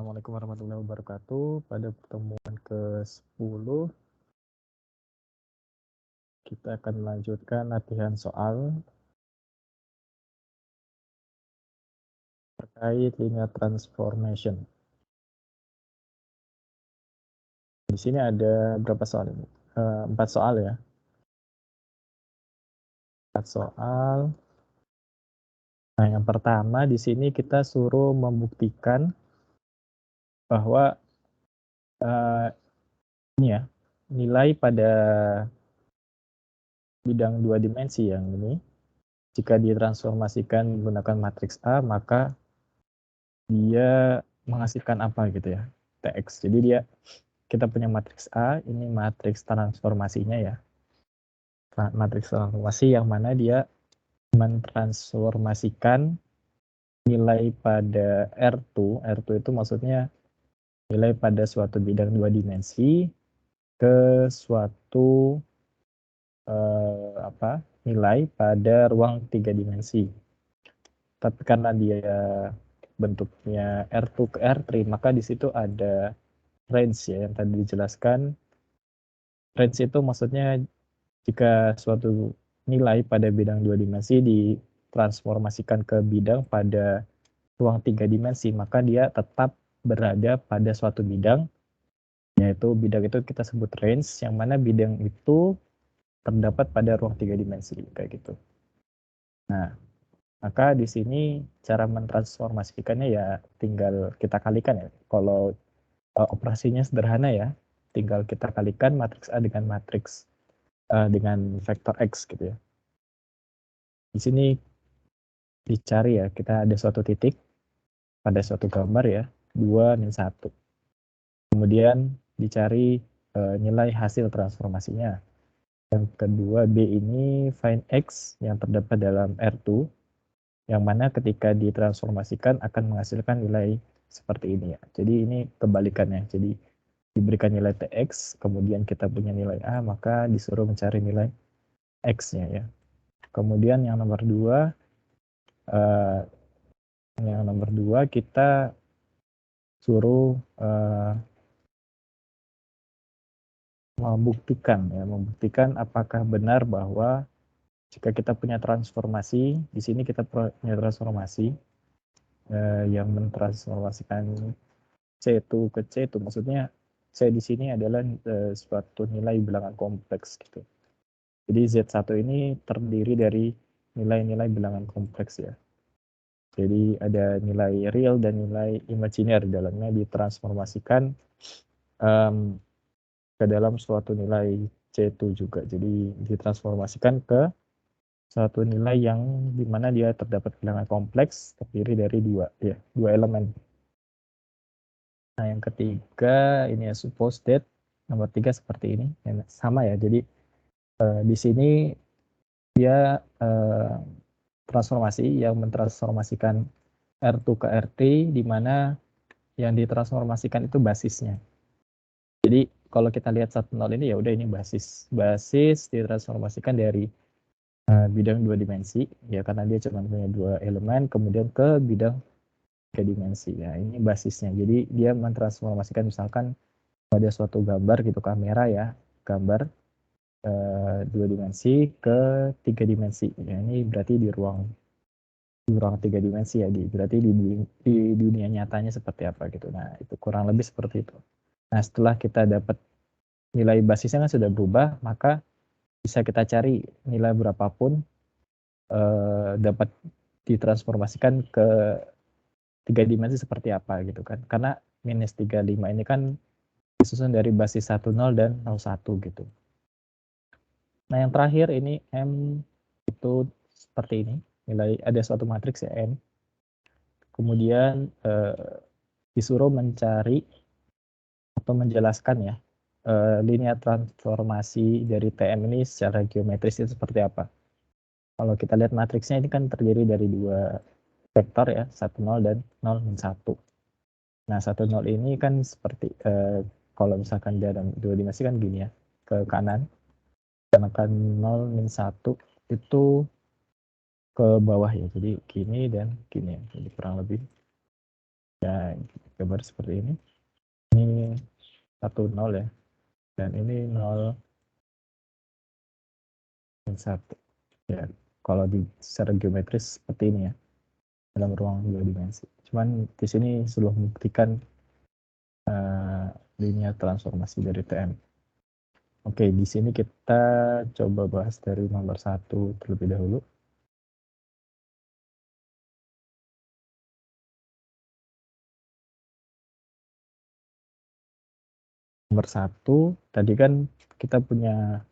Assalamualaikum warahmatullahi wabarakatuh. Pada pertemuan ke-10 kita akan melanjutkan latihan soal terkait linear transformation. Di sini ada berapa soal ini? 4 soal ya. 4 soal. Nah, yang pertama di sini kita suruh membuktikan bahwa ini ya, nilai pada bidang 2 dimensi yang ini jika ditransformasikan menggunakan matriks A, maka dia menghasilkan apa gitu ya, TX. Jadi kita punya matriks A, ini matriks transformasinya ya. Matriks transformasi yang mana dia mentransformasikan nilai pada R2. R2 itu maksudnya nilai pada suatu bidang 2 dimensi ke suatu nilai pada ruang 3 dimensi. Tapi karena dia bentuknya R2 ke R3, maka di situ ada range ya yang tadi dijelaskan. Range itu maksudnya jika suatu nilai pada bidang 2 dimensi ditransformasikan ke bidang pada ruang 3 dimensi, maka dia tetap berada pada suatu bidang, yaitu bidang itu kita sebut range, yang mana bidang itu terdapat pada ruang 3 dimensi, kayak gitu. Nah, maka di sini cara mentransformasikannya ya tinggal kita kalikan ya. Kalau operasinya sederhana ya, tinggal kita kalikan matriks A dengan matriks dengan vektor X gitu ya. Di sini dicari ya, kita ada suatu titik pada suatu gambar ya, 2 min 1. Kemudian dicari nilai hasil transformasinya. Yang kedua, B ini find X yang terdapat dalam R2, yang mana ketika ditransformasikan akan menghasilkan nilai seperti ini ya. Jadi ini kebalikannya. Jadi diberikan nilai TX, kemudian kita punya nilai A, maka disuruh mencari nilai X-nya ya. Kemudian yang nomor 2, kita suruh membuktikan apakah benar bahwa jika kita punya transformasi, di sini kita punya transformasi yang mentransformasikan C2 ke C2, maksudnya C di sini adalah suatu nilai bilangan kompleks gitu. Jadi Z1 ini terdiri dari nilai-nilai bilangan kompleks ya. Jadi ada nilai real dan nilai imajiner di dalamnya ditransformasikan ke dalam suatu nilai C2 juga. Jadi ditransformasikan ke suatu nilai yang dimana dia terdapat bilangan kompleks terdiri dari dua elemen. Nah, yang ketiga ini ya suppose that nomor 3 seperti ini, sama ya. Jadi di sini dia transformasi yang mentransformasikan R2 ke RT, di mana yang ditransformasikan itu basisnya. Jadi kalau kita lihat 1,0 ini ya udah ini basis ditransformasikan dari bidang 2 dimensi ya, karena dia cuma punya 2 elemen, kemudian ke bidang 3 dimensi ya, ini basisnya. Jadi dia mentransformasikan misalkan pada suatu gambar gitu, kamera ya, gambar 2 dimensi ke 3 dimensi ya, ini berarti di ruang 3 dimensi ya, berarti di dunia nyatanya seperti apa gitu. Nah, itu kurang lebih seperti itu. Nah, setelah kita dapat nilai basisnya kan sudah berubah, maka bisa kita cari nilai berapapun dapat ditransformasikan ke 3 dimensi seperti apa gitu kan. Karena minus 35 ini kan disusun dari basis 10 dan 01 gitu. Nah, yang terakhir ini M itu seperti ini. Nilai ada suatu matriks ya M. Kemudian disuruh mencari atau menjelaskan ya linear transformasi dari TM ini secara geometris itu seperti apa. Kalau kita lihat matriksnya ini kan terdiri dari 2 vektor ya, 10 dan 0-1. Nah, 10 ini kan seperti kalau misalkan dalam 2 dimensi kan gini ya, ke kanan. Sedangkan 0-1 itu ke bawah ya, jadi gini dan gini ya, jadi kurang lebih ya gambar seperti ini. Ini 1, 0 ya. Dan ini 0, dan 1. Ya, kalau secara geometris seperti ini ya, dalam ruang 2 dimensi. Cuman di sini sudah membuktikan linear transformasi dari TM. Oke, di sini kita coba bahas dari nomor 1 terlebih dahulu. Nomor 1, tadi kan kita punya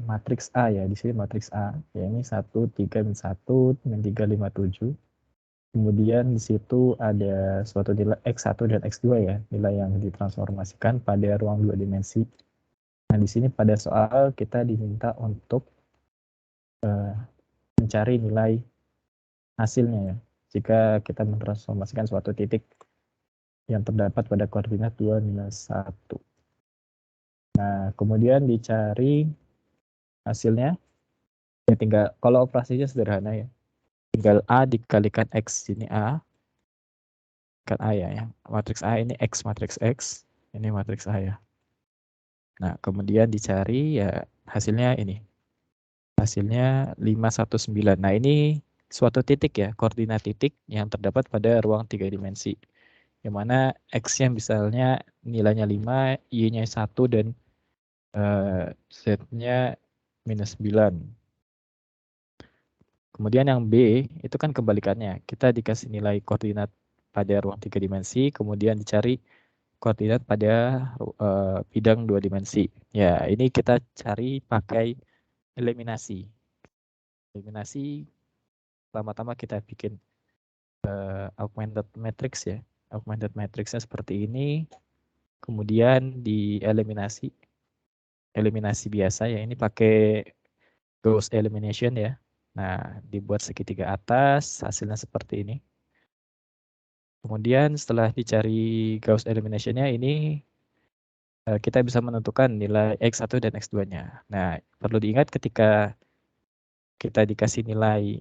matriks A ya, di sini matriks A, ya ini 1, 3, 1, 3, 5, 7. Kemudian di situ ada suatu nilai X1 dan X2 ya, nilai yang ditransformasikan pada ruang 2 dimensi. Nah, di sini pada soal kita diminta untuk mencari nilai hasilnya ya, jika kita mentransformasikan suatu titik yang terdapat pada koordinat 2, minus 1. Nah, kemudian dicari hasilnya, ya tinggal, kalau operasinya sederhana ya, tinggal A dikalikan X, ini A, kan A ya, matriks A ini X, matriks X, ini matriks A ya. Nah, kemudian dicari ya hasilnya ini. Hasilnya 519. Nah, ini suatu titik ya, koordinat titik yang terdapat pada ruang 3 dimensi. Yang mana X-nya misalnya nilainya 5, Y-nya 1, dan Z-nya minus 9. Kemudian yang B itu kan kebalikannya. Kita dikasih nilai koordinat pada ruang 3 dimensi, kemudian dicari koordinat pada bidang 2 dimensi. Ya, ini kita cari pakai eliminasi. Eliminasi, pertama-tama kita bikin augmented matrix ya. Augmented matrixnya seperti ini. Kemudian dieliminasi. Eliminasi biasa ya, ini pakai Gauss elimination ya. Nah, dibuat segitiga atas, hasilnya seperti ini. Kemudian setelah dicari Gauss elimination-nya, ini kita bisa menentukan nilai X1 dan X2-nya. Nah, perlu diingat ketika kita dikasih nilai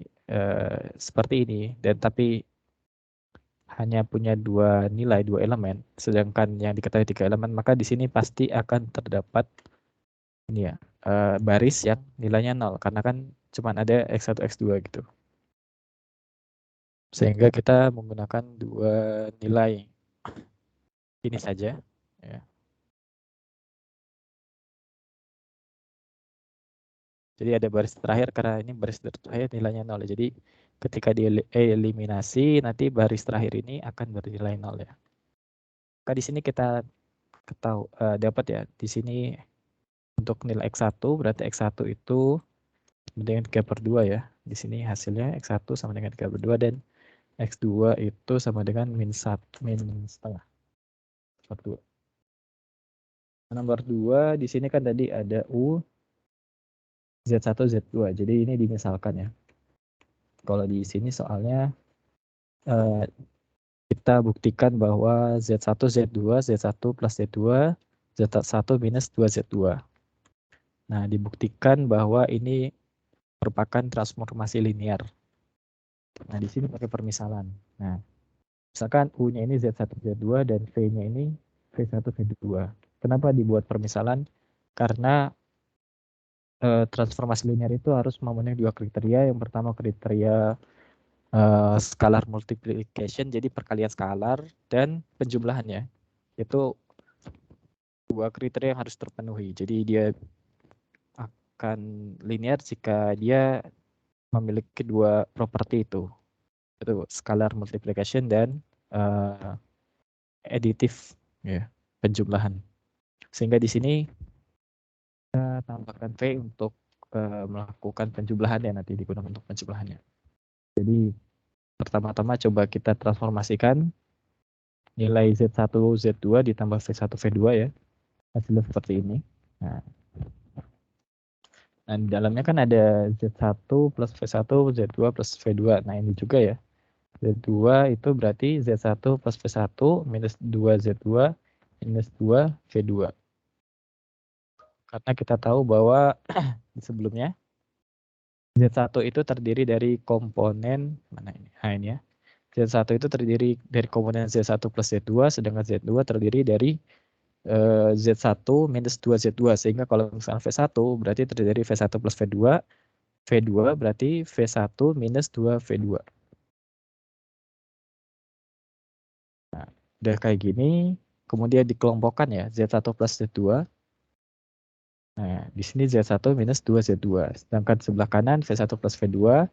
seperti ini, dan tapi hanya punya dua nilai, 2 elemen, sedangkan yang diketahui 3 elemen, maka di sini pasti akan terdapat ini ya, baris yang nilainya 0, karena kan cuma ada X1, X2 gitu. Sehingga kita menggunakan dua nilai ini saja. Ya. Jadi ada baris terakhir, karena ini baris terakhir nilainya 0. Jadi ketika dieliminasi, nanti baris terakhir ini akan bernilai 0 ya. Maka di sini kita dapat ya, di sini untuk nilai X1, berarti X1 itu sama dengan 3/2 ya. Di sini hasilnya X1 sama dengan 3/2, dan X2 itu sama dengan min setengah per 2. Nomor 2 di sini kan tadi ada U, Z1, Z2. Jadi ini dimisalkan ya. Kalau di sini soalnya kita buktikan bahwa Z1, Z2, Z1 plus Z2, Z1 minus 2Z2. Nah, dibuktikan bahwa ini merupakan transformasi linear. Nah, di sini pakai permisalan. Nah, misalkan U-nya ini Z1, Z2, dan V-nya ini V1, V2. Kenapa dibuat permisalan? Karena transformasi linear itu harus memenuhi dua kriteria. Yang pertama kriteria scalar multiplication, jadi perkalian skalar, dan penjumlahannya. Itu dua kriteria yang harus terpenuhi. Jadi dia akan linear jika dia memiliki dua properti itu scalar multiplication dan additive ya, penjumlahan. Sehingga di sini kita tambahkan V untuk melakukan penjumlahan ya, nanti digunakan untuk penjumlahannya. Jadi pertama-tama coba kita transformasikan nilai Z1, Z2 ditambah V1, V2 ya. Hasilnya seperti ini. Nah, di dalamnya kan ada Z1 plus V1, Z2 plus V2. Nah, ini juga ya. Z2 itu berarti Z1 plus V1 minus 2Z2 minus 2 V2. Karena kita tahu bahwa sebelumnya Z1 itu terdiri dari komponen, mana ini? Nah, ini ya. Z1 itu terdiri dari komponen Z1 plus Z2, sedangkan Z2 terdiri dari Z1 minus 2Z2. Sehingga kalau misalnya V1 berarti terdiri dari V1 plus V2, V2 berarti V1 minus 2V2. Nah, udah kayak gini, kemudian dikelompokkan ya, Z1 plus Z2. Nah, di sini Z1 minus 2Z2. Sedangkan sebelah kanan V1 plus V2,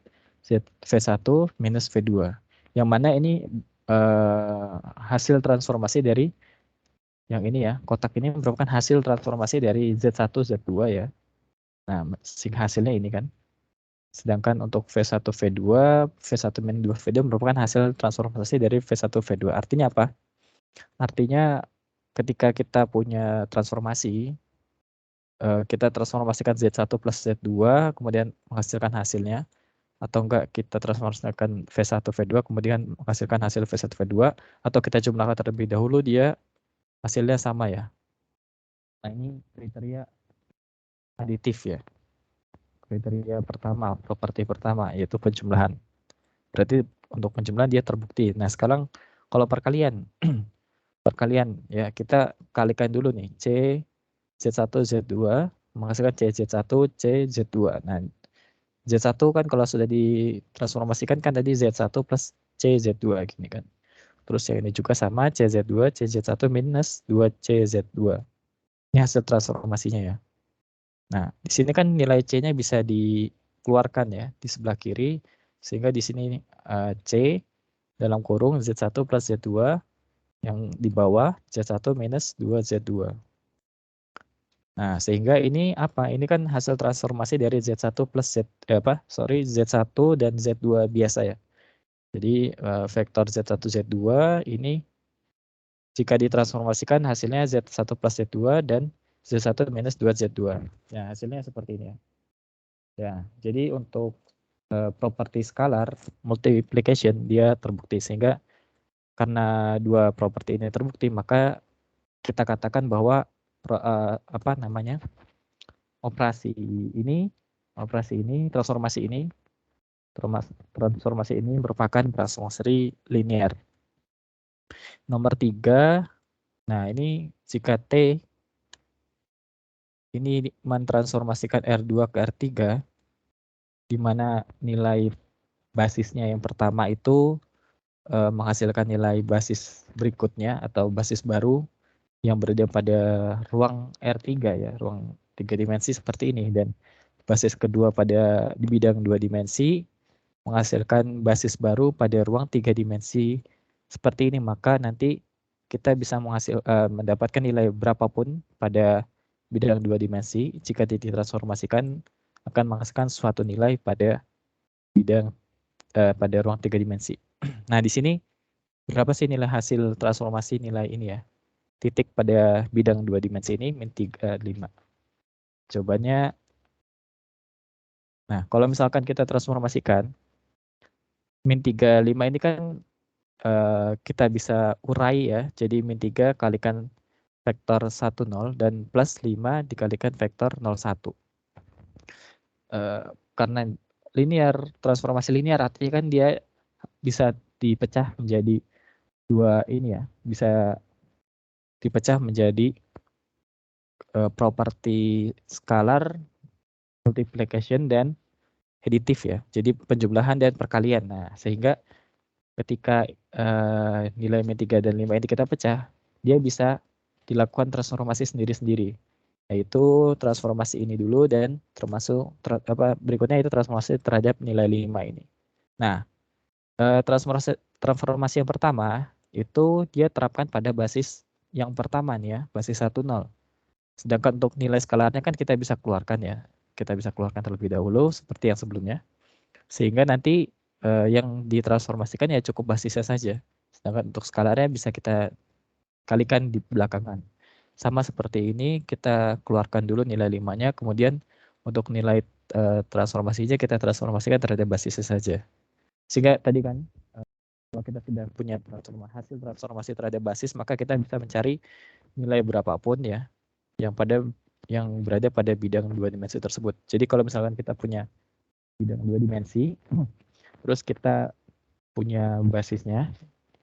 V1 minus V2. Yang mana ini hasil transformasi dari yang ini ya, kotak ini merupakan hasil transformasi dari Z1, Z2 ya. Nah, hasilnya ini kan. Sedangkan untuk V1, V2, V1 minus 2, V2 merupakan hasil transformasi dari V1, V2. Artinya apa? Artinya ketika kita punya transformasi, kita transformasikan Z1 plus Z2, kemudian menghasilkan hasilnya, atau enggak kita transformasikan V1, V2, kemudian menghasilkan hasil V1, V2, atau kita jumlahkan terlebih dahulu, dia hasilnya sama ya. Nah, ini kriteria aditif ya. Kriteria pertama, properti pertama, yaitu penjumlahan. Berarti untuk penjumlahan dia terbukti. Nah, sekarang kalau perkalian, perkalian ya, kita kalikan dulu nih, C, Z1, Z2, menghasilkan C, Z1, C, Z2. Nah, Z1 kan kalau sudah ditransformasikan kan tadi Z1 plus C, Z2 gini kan. Terus yang ini juga sama, CZ2, CZ1 minus 2CZ2. Ini hasil transformasinya ya. Nah, di sini kan nilai C-nya bisa dikeluarkan ya di sebelah kiri, sehingga di sini C dalam kurung Z1 plus Z2, yang di bawah Z1 minus 2Z2. Nah, sehingga ini apa? Ini kan hasil transformasi dari Z1 plus Z1 dan Z2 biasa ya. Jadi vektor Z1 Z2 ini jika ditransformasikan hasilnya Z1 plus Z2 dan Z1 minus 2Z2. Ya, hasilnya seperti ini ya. Ya, jadi untuk properti skalar multiplication dia terbukti, sehingga karena dua properti ini terbukti, maka kita katakan bahwa operasi ini transformasi ini merupakan transformasi linear. Nomor 3, nah ini jika T ini mentransformasikan R2 ke R3, di mana nilai basisnya yang pertama itu menghasilkan nilai basis berikutnya atau basis baru yang berada pada ruang R3 ya, ruang 3 dimensi seperti ini, dan basis kedua pada di bidang 2 dimensi menghasilkan basis baru pada ruang 3 dimensi seperti ini, maka nanti kita bisa mendapatkan nilai berapapun pada bidang 2 dimensi jika ditransformasikan akan menghasilkan suatu nilai pada bidang pada ruang 3 dimensi. Nah, di sini berapa sih nilai hasil transformasi nilai ini ya? Titik pada bidang 2 dimensi ini min 5. Jawabannya, nah kalau misalkan kita transformasikan, min 35 ini kan kita bisa urai ya, jadi min 3 kalikan vektor 1, 0, dan plus 5 dikalikan vektor 0, 1. Karena linear, transformasi linear artinya kan dia bisa dipecah menjadi dua ini ya, bisa dipecah menjadi properti skalar, multiplication, dan additif ya. Jadi penjumlahan dan perkalian. Nah, sehingga ketika nilai min 3 dan 5 ini kita pecah, dia bisa dilakukan transformasi sendiri-sendiri. Yaitu transformasi ini dulu dan termasuk berikutnya itu transformasi terhadap nilai 5 ini. Nah, transformasi yang pertama itu dia terapkan pada basis yang pertama nih ya, basis 1, 0. Sedangkan untuk nilai skalarnya kan kita bisa keluarkan ya. Kita bisa keluarkan terlebih dahulu seperti yang sebelumnya. Sehingga nanti yang ditransformasikan ya cukup basisnya saja. Sedangkan untuk skalarnya bisa kita kalikan di belakangan. Sama seperti ini, kita keluarkan dulu nilai 5-nya, kemudian untuk nilai transformasinya kita transformasikan terhadap basisnya saja. Sehingga tadi kan kalau kita sudah punya hasil transformasi terhadap basis, maka kita bisa mencari nilai berapapun ya yang berada pada bidang 2 dimensi tersebut. Jadi kalau misalkan kita punya bidang 2 dimensi, terus kita punya basisnya,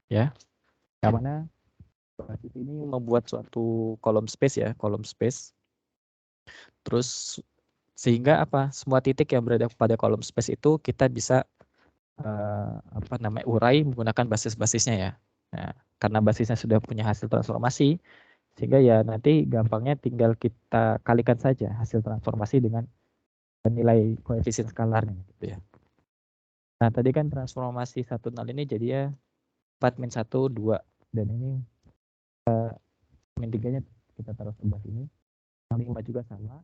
ya. Yang mana basis ini membuat suatu kolom space ya, kolom space. Terus sehingga apa? Semua titik yang berada pada kolom space itu kita bisa urai menggunakan basis-basisnya ya. Nah, karena basisnya sudah punya hasil transformasi, sehingga ya nanti gampangnya tinggal kita kalikan saja hasil transformasi dengan nilai koefisien skalarnya gitu ya. Nah, tadi kan transformasi 1 0 ini jadi ya 4 min 1 2 dan ini min 3-nya kita taruh sebelah sini. Yang 5 juga sama.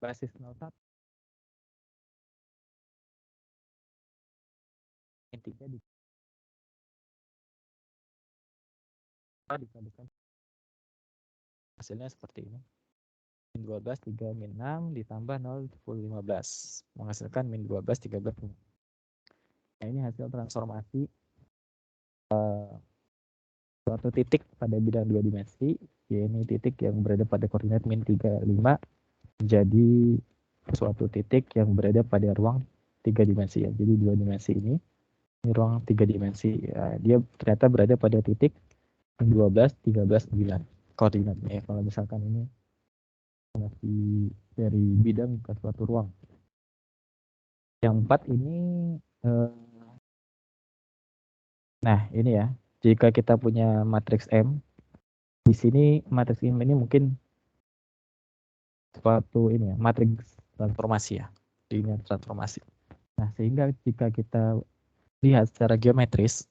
Basis 01 min 3 dikalikan hasilnya seperti ini. Min 12, 3, min 6 ditambah 0, 10, 15. Menghasilkan min 12, 13. Nah, ini hasil transformasi suatu titik pada bidang 2 dimensi. Ya, ini titik yang berada pada koordinat min 3, 5. Jadi suatu titik yang berada pada ruang 3 dimensi ya. Jadi 2 dimensi ini ruang 3 dimensi. Ya, dia ternyata berada pada titik 12, 13, 9 koordinatnya. Ya, kalau misalkan ini masih dari bidang ke suatu ruang. Yang 4 ini nah ini ya, jika kita punya matriks M, di sini matriks M ini mungkin suatu ini ya, matriks transformasi ya, linear transformasi. Nah, sehingga jika kita lihat secara geometris,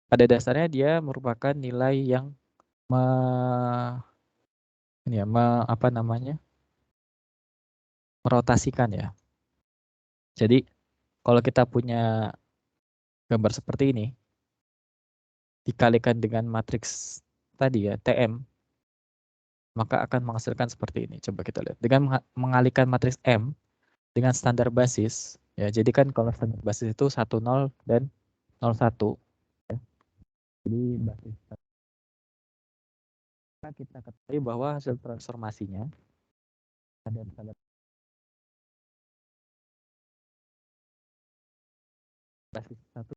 pada dasarnya dia merupakan nilai yang merotasikan ya. Jadi kalau kita punya gambar seperti ini, dikalikan dengan matriks tadi ya, TM, maka akan menghasilkan seperti ini. Coba kita lihat. Dengan mengalihkan matriks M dengan standar basis, ya jadi kan kalau standar basis itu 10 dan 01. Ya. Jadi basis kita ketahui bahwa hasil transformasinya ada basis 1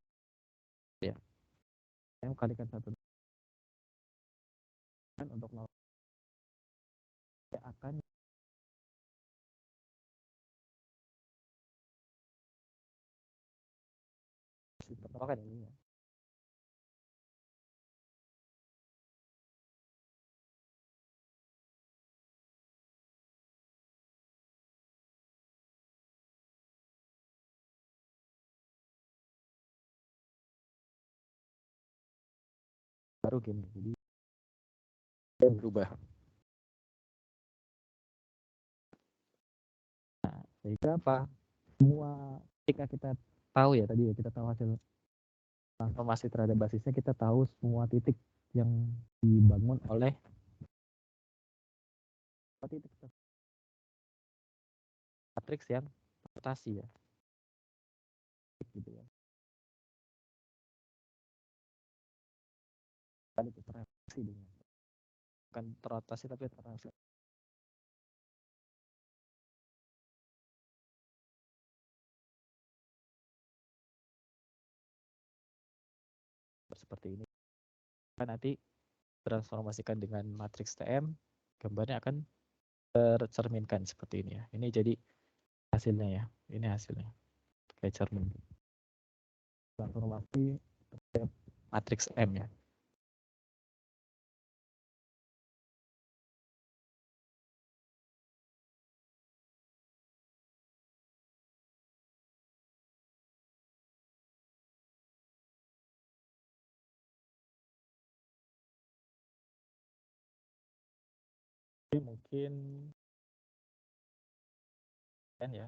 ya. M kalikan 1 untuk 0 akan pertama ini ya. Baru gini, jadi berubah. Nah, sehingga apa? Semua ketika kita tahu ya tadi ya, kita tahu hasil transformasi terhadap basisnya, kita tahu semua titik yang dibangun oleh titik matriks yang rotasi ya. Gitu ya. Tadi terrotasi dengan bukan terrotasi tapi terrotasi. Seperti ini. Nanti transformasikan dengan matriks TM, gambarnya akan tercerminkan seperti ini ya. Ini jadi hasilnya ya. Ini hasilnya. Kayak cermin. Transformasi matriks M ya. Mungkin kan ya